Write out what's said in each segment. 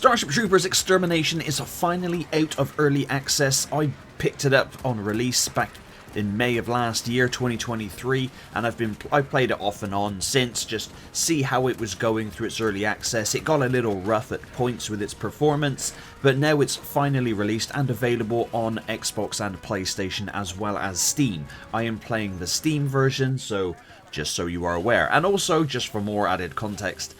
Starship Troopers Extermination is finally out of early access. I picked it up on release back in May of last year, 2023, and I've played it off and on since, just see how it was going through its early access. It got a little rough at points with its performance, but now it's finally released and available on Xbox and PlayStation as well as Steam. I am playing the Steam version, so just so you are aware. And also, just for more added context,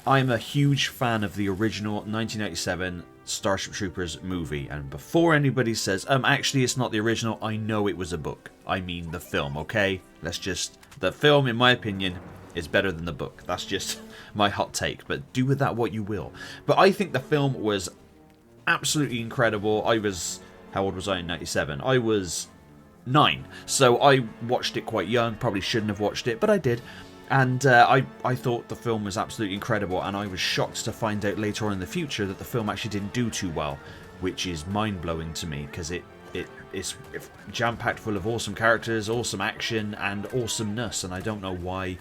I'm a huge fan of the original 1997 Starship Troopers movie, and before anybody says, actually it's not the original, I know it was a book. I mean the film, okay? The film, in my opinion, is better than the book. That's just my hot take, but do with that what you will. But I think the film was absolutely incredible. How old was I in 97? I was 9, so I watched it quite young, probably shouldn't have watched it, but I did. And I thought the film was absolutely incredible, and I was shocked to find out later on in the future that the film actually didn't do too well, which is mind-blowing to me, because it's jam-packed full of awesome characters, awesome action, and awesomeness, and I don't know why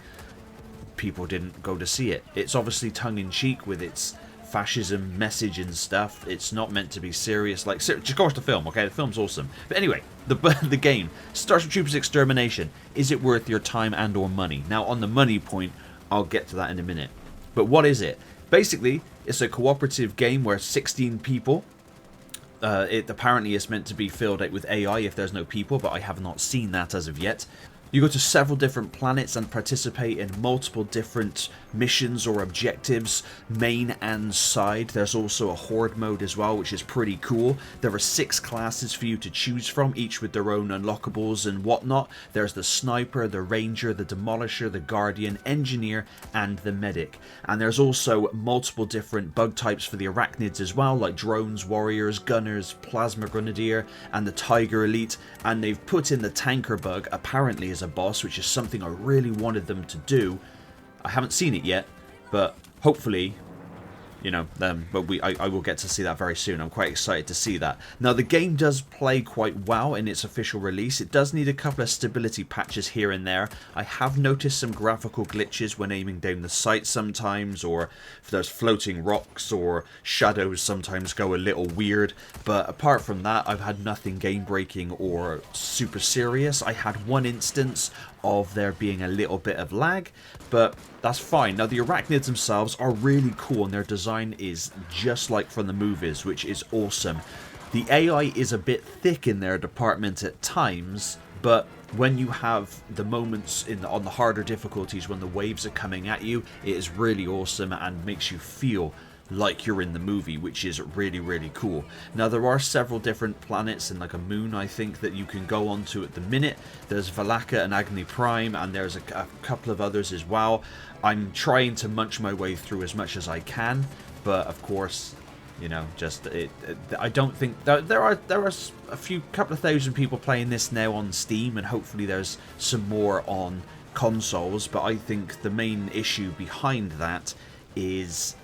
people didn't go to see it. It's obviously tongue-in-cheek with its fascism message and stuff. It's not meant to be serious. Just watch the film, okay? The film's awesome. But anyway, the game, Starship Troopers Extermination, is it worth your time and or money? Now, on the money point, I'll get to that in a minute. But what is it? Basically, it's a cooperative game where 16 people. It apparently is meant to be filled out with AI if there's no people, but I have not seen that as of yet. You go to several different planets and participate in multiple different missions or objectives, main and side. There's also a horde mode as well, which is pretty cool. There are 6 classes for you to choose from, each with their own unlockables and whatnot. There's the sniper, the ranger, the demolisher, the guardian, engineer, and the medic. And there's also multiple different bug types for the arachnids as well, like drones, warriors, gunners, plasma grenadier, and the tiger elite. And they've put in the tanker bug, apparently, as a boss, which is something I really wanted them to do. I haven't seen it yet, but hopefully, I will get to see that very soon. I'm quite excited to see that. Now, the game does play quite well in its official release. It does need a couple of stability patches here and there. I have noticed some graphical glitches when aiming down the sight sometimes, or if there's floating rocks or shadows sometimes go a little weird. But apart from that, I've had nothing game-breaking or super serious. I had one instance of there being a little bit of lag, but that's fine. Now, the arachnids themselves are really cool, and their design is just like from the movies, which is awesome. The AI is a bit thick in their department at times, but when you have the moments on the harder difficulties when the waves are coming at you, it is really awesome and makes you feel like you're in the movie, which is really, really cool. Now, there are several different planets and like a moon, I think, that you can go on to at the minute. There's Valaka and Agni Prime, and there's a couple of others as well. I'm trying to munch my way through as much as I can, but of course, I don't think there are a couple of thousand people playing this now on Steam, and hopefully there's some more on consoles. But I think the main issue behind that is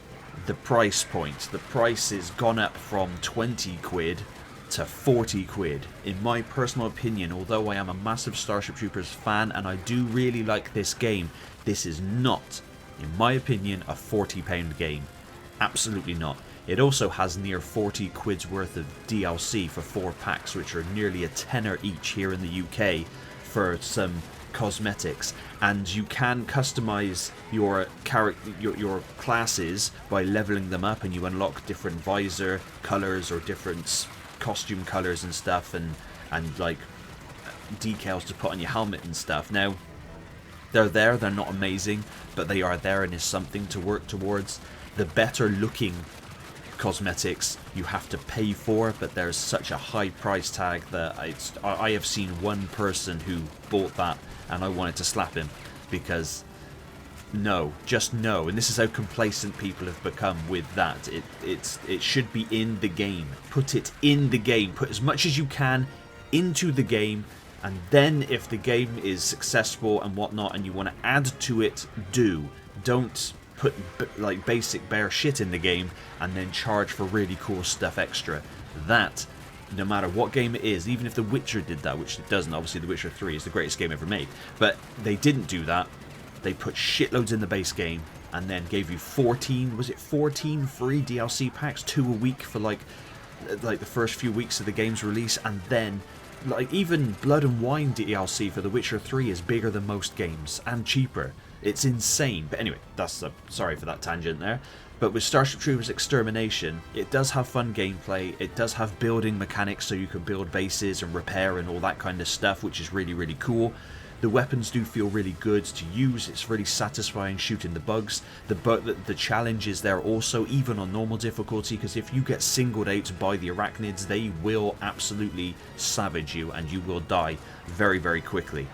the price point. The price has gone up from 20 quid to 40 quid. In my personal opinion, although I am a massive Starship Troopers fan and I do really like this game, this is not, in my opinion, a £40 game. Absolutely not. It also has near 40 quid's worth of DLC for 4 packs, which are nearly a tenner each here in the UK for some cosmetics, and you can customize your classes by leveling them up, and you unlock different visor colors or different costume colors and stuff, and like decals to put on your helmet and stuff. Now, they're not amazing, but they are there and is something to work towards. The better looking cosmetics you have to pay for, but there's such a high price tag that I have seen one person who bought that and I wanted to slap him, because just no. And this is how complacent people have become with that. It should be in the game. Put it in the game. Put as much as you can into the game, and then if the game is successful and whatnot and you want to add to it, don't put like basic bare shit in the game and then charge for really cool stuff extra. That, no matter what game it is, even if The Witcher did that, which it doesn't, obviously The Witcher 3 is the greatest game ever made, but they didn't do that. They put shitloads in the base game, and then gave you 14, was it 14 free DLC packs, 2 a week for like the first few weeks of the game's release, and then like even Blood and Wine DLC for The Witcher 3 is bigger than most games and cheaper. It's insane. But anyway, that's sorry for that tangent there. But with Starship Troopers Extermination, it does have fun gameplay, it does have building mechanics so you can build bases and repair and all that kind of stuff, which is really, really cool. The weapons do feel really good to use, it's really satisfying shooting the bugs. The challenge is there also, even on normal difficulty, because if you get singled out by the arachnids, they will absolutely savage you and you will die very, very quickly.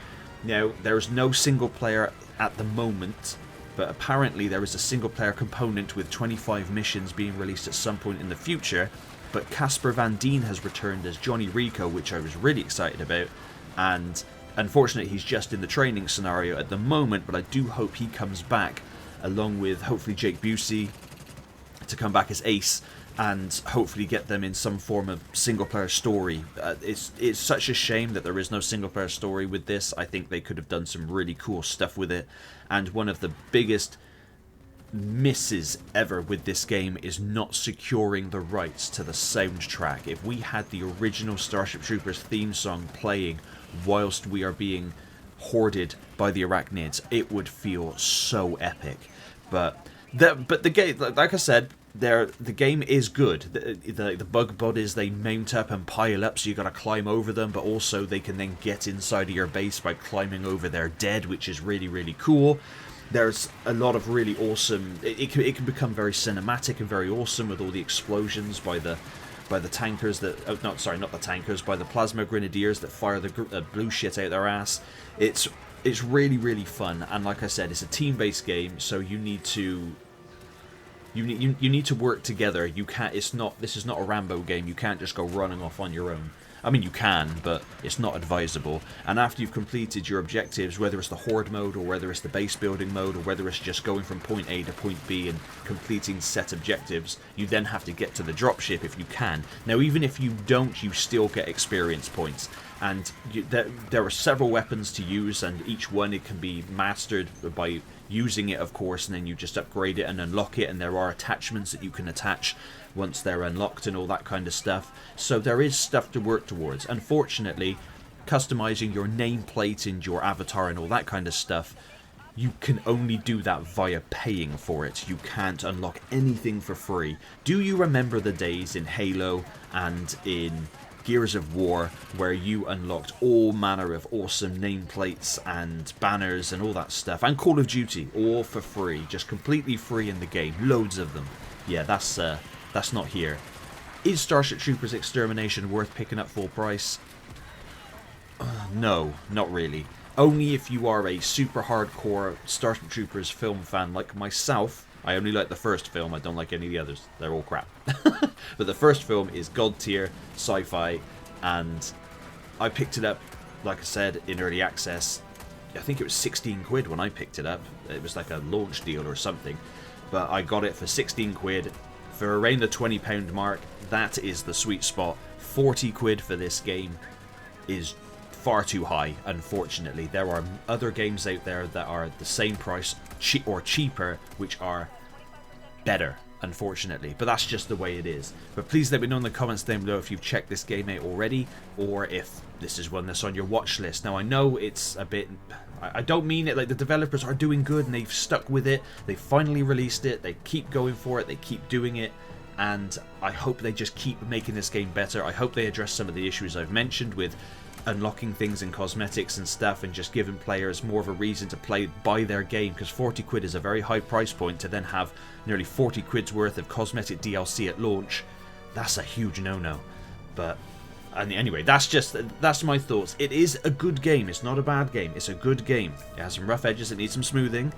Now, there's no single player at the moment, but apparently there is a single player component with 25 missions being released at some point in the future. But Casper Van Dien has returned as Johnny Rico, which I was really excited about, and unfortunately he's just in the training scenario at the moment, but I do hope he comes back along with hopefully Jake Busey to come back as Ace, and hopefully get them in some form of single-player story. It's such a shame that there is no single-player story with this. I think they could have done some really cool stuff with it. And one of the biggest misses ever with this game is not securing the rights to the soundtrack. If we had the original Starship Troopers theme song playing whilst we are being hoarded by the arachnids, it would feel so epic. But the game, like I said, the game is good. The bug bodies, they mount up and pile up, so you got to climb over them, but also they can then get inside of your base by climbing over their dead, which is really, really cool. There's a lot of really awesome. It can become very cinematic and very awesome with all the explosions by the tankers that not the tankers, by the plasma grenadiers that fire the blue shit out their ass. It's really, really fun, and like I said, it's a team-based game, so you need to. You need to work together. You can't. This is not a Rambo game. You can't just go running off on your own. I mean, you can, but it's not advisable. And after you've completed your objectives, whether it's the horde mode, or whether it's the base building mode, or whether it's just going from point A to point B and completing set objectives, you then have to get to the dropship if you can. Now, even if you don't, you still get experience points. And there are several weapons to use, and each one, it can be mastered by using it, of course, and then you just upgrade it and unlock it, and there are attachments that you can attach once they're unlocked and all that kind of stuff. So there is stuff to work towards. Unfortunately, customizing your nameplate and your avatar and all that kind of stuff, you can only do that via paying for it. You can't unlock anything for free. Do you remember the days in Halo and in Gears of War where you unlocked all manner of awesome nameplates and banners and all that stuff, and Call of Duty, all for free, just completely free in the game, loads of them? Yeah, that's not here. Is Starship Troopers Extermination worth picking up full price? No, not really. Only if you are a super hardcore Starship Troopers film fan like myself. I only like the first film, I don't like any of the others. They're all crap. But the first film is god tier, sci-fi, and I picked it up, like I said, in early access. I think it was 16 quid when I picked it up. It was like a launch deal or something. But I got it for 16 quid. For around the £20 mark, that is the sweet spot. 40 quid for this game is far too high, unfortunately. There are other games out there that are the same price or cheaper, which are better, unfortunately, but that's just the way it is. But please let me know in the comments down below if you've checked this game out already, or if this is one that's on your watch list. Now, I know it's a bit, I don't mean it like the developers are doing good and they've stuck with it, they finally released it, they keep going for it, they keep doing it, and I hope they just keep making this game better. I hope they address some of the issues I've mentioned with unlocking things in cosmetics and stuff, and just giving players more of a reason to buy their game, because 40 quid is a very high price point. To then have nearly 40 quid's worth of cosmetic DLC at launch, that's a huge no-no. But anyway, that's my thoughts. It is a good game, it's not a bad game, it's a good game. It has some rough edges, it needs some smoothing,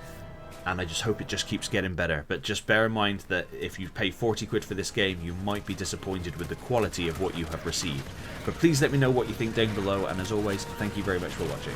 and I just hope it just keeps getting better. But just bear in mind that if you pay 40 quid for this game, you might be disappointed with the quality of what you have received. But please let me know what you think down below, and as always, thank you very much for watching.